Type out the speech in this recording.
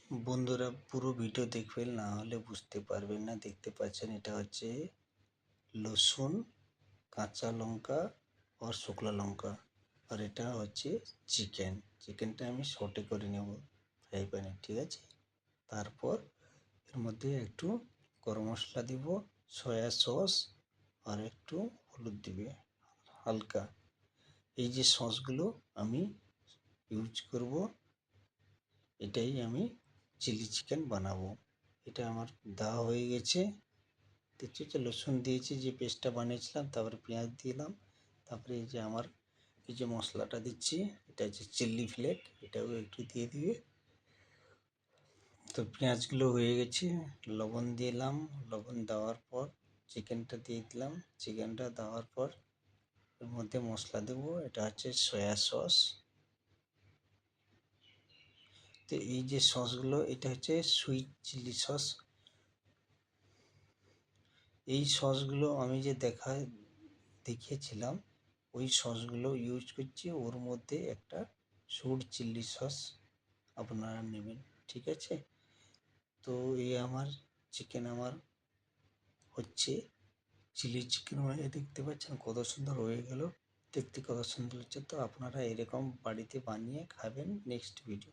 বন্ধুরা পুরো ভিডিও দেখবেন, না হলে বুঝতে পারবেন না। দেখতে পাচ্ছেন এটা হচ্ছে রসুন, কাঁচা লঙ্কা আর শুকনো লঙ্কা, আর এটা হচ্ছে চিকেনটা আমি সটে করে নেব ফ্রাই প্যানে, ঠিক আছে। তারপর এর মধ্যে একটু গরম মশলা দিব, সয়া সস আর একটু হলুদ দিবে হালকা। এই যে সসগুলো আমি ইউজ করব, এটাই আমি চিলি চিকেন বানাবো। এটা আমার দেওয়া হয়ে গেছে। দেখছি যে রসুন দিয়েছি, যে পেস্টটা বানিয়েছিলাম, তারপরে পেঁয়াজ দিলাম, তারপরে এই যে আমার এই যে মশলাটা দিচ্ছি, এটা হচ্ছে চিলি ফ্লেক, এটাও একটু দিয়ে দিবে। তো পেঁয়াজগুলো হয়ে গেছে, লবণ দিলাম, লবণ দেওয়ার পর চিকেনটা দিয়ে দিলাম, চিকেনটা দেওয়ার পর এর মধ্যে মশলা দেবো, এটা হচ্ছে সয়া সস। তো এই যে সসগুলো, এটা হচ্ছে সুইট চিলি সস। এই সসগুলো আমি যে দেখিয়েছিলাম, ওই সসগুলো ইউজ করছি। ওর মধ্যে একটা সুইট চিলি সস আপনারা নেবেন, ঠিক আছে। তো এই আমার চিকেন আমার হচ্ছে চিলি চিকেন হয়ে, দেখতে পাচ্ছেন কত সুন্দর হয়ে গেল, দেখতে কত সুন্দর হচ্ছে। তো আপনারা এরকম বাড়িতে বানিয়ে খাবেন। Next video.